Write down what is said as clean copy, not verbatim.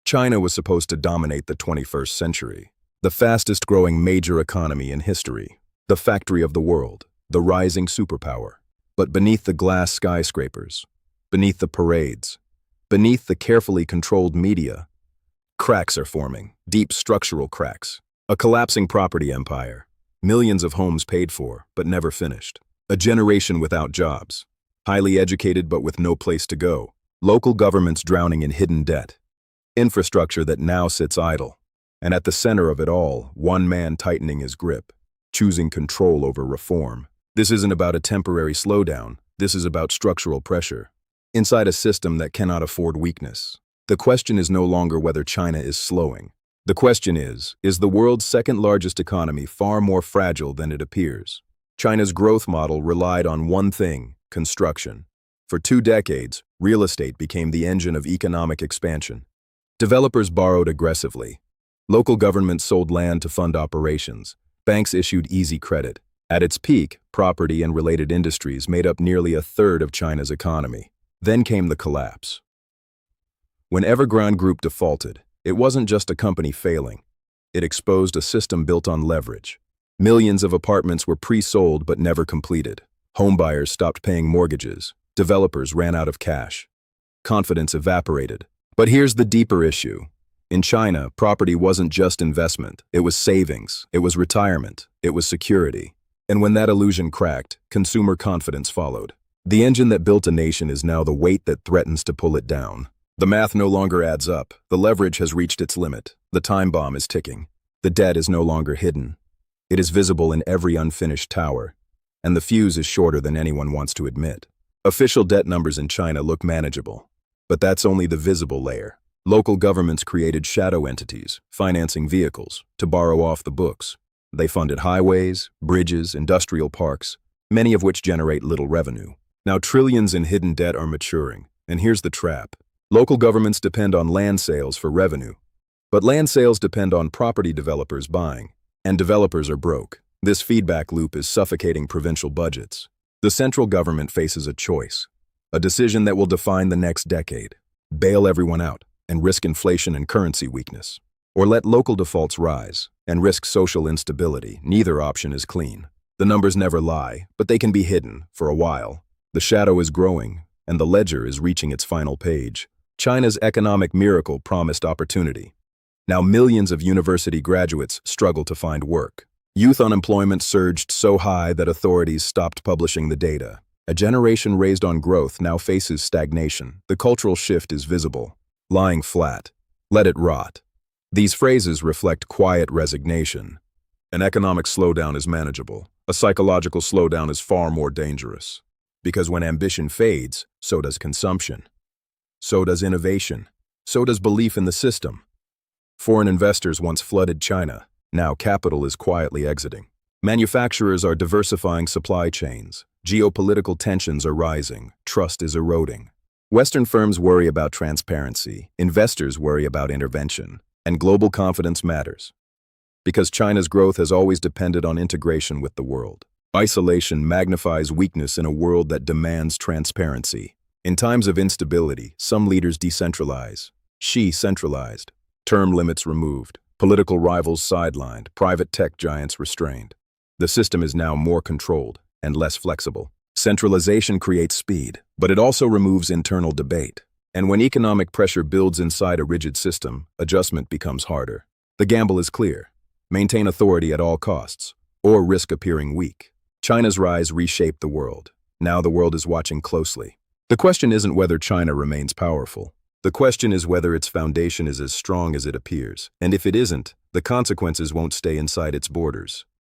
China was supposed to dominate the 21st century, the fastest-growing major economy in history, the factory of the world, the rising superpower. But beneath the glass skyscrapers, beneath the parades, beneath the carefully controlled media, cracks are forming, deep structural cracks. A collapsing property empire, millions of homes paid for but never finished. A generation without jobs, highly educated but with no place to go. Local governments drowning in hidden debt. Infrastructure that now sits idle. And at the center of it all, one man tightening his grip, choosing control over reform. This isn't about a temporary slowdown. This is about structural pressure. Inside a system that cannot afford weakness. The question is no longer whether China is slowing. The question is the world's second-largest economy far more fragile than it appears? China's growth model relied on one thing: construction. For 2 decades, real estate became the engine of economic expansion. Developers borrowed aggressively. Local governments sold land to fund operations. Banks issued easy credit. At its peak, property and related industries made up nearly a third of China's economy. Then came the collapse. When Evergrande Group defaulted, it wasn't just a company failing. It exposed a system built on leverage. Millions of apartments were pre-sold but never completed. Homebuyers stopped paying mortgages. Developers ran out of cash. Confidence evaporated. But here's the deeper issue. In China, property wasn't just investment. It was savings. It was retirement. It was security. And when that illusion cracked, consumer confidence followed. The engine that built a nation is now the weight that threatens to pull it down. The math no longer adds up. The leverage has reached its limit. The time bomb is ticking. The debt is no longer hidden. It is visible in every unfinished tower. And the fuse is shorter than anyone wants to admit. Official debt numbers in China look manageable. But that's only the visible layer. Local governments created shadow entities, financing vehicles, to borrow off the books. They funded highways, bridges, industrial parks, many of which generate little revenue. Now trillions in hidden debt are maturing. And here's the trap. Local governments depend on land sales for revenue. But land sales depend on property developers buying. And developers are broke. This feedback loop is suffocating provincial budgets. The central government faces a choice. A decision that will define the next decade. Bail everyone out and risk inflation and currency weakness. Or let local defaults rise and risk social instability. Neither option is clean. The numbers never lie, but they can be hidden for a while. The shadow is growing, and the ledger is reaching its final page. China's economic miracle promised opportunity. Now millions of university graduates struggle to find work. Youth unemployment surged so high that authorities stopped publishing the data. A generation raised on growth now faces stagnation. The cultural shift is visible. Lying flat. Let it rot. These phrases reflect quiet resignation. An economic slowdown is manageable. A psychological slowdown is far more dangerous. Because when ambition fades, so does consumption. So does innovation. So does belief in the system. Foreign investors once flooded China. Now capital is quietly exiting. Manufacturers are diversifying supply chains. Geopolitical tensions are rising. Trust is eroding. Western firms worry about transparency. Investors worry about intervention. And global confidence matters. Because China's growth has always depended on integration with the world. Isolation magnifies weakness in a world that demands transparency. In times of instability, some leaders decentralize. Xi centralized. Term limits removed. Political rivals sidelined. Private tech giants restrained. The system is now more controlled and less flexible. Centralization creates speed, but it also removes internal debate. And when economic pressure builds inside a rigid system, adjustment becomes harder. The gamble is clear. Maintain authority at all costs, or risk appearing weak. China's rise reshaped the world. Now the world is watching closely. The question isn't whether China remains powerful. The question is whether its foundation is as strong as it appears. And if it isn't, the consequences won't stay inside its borders.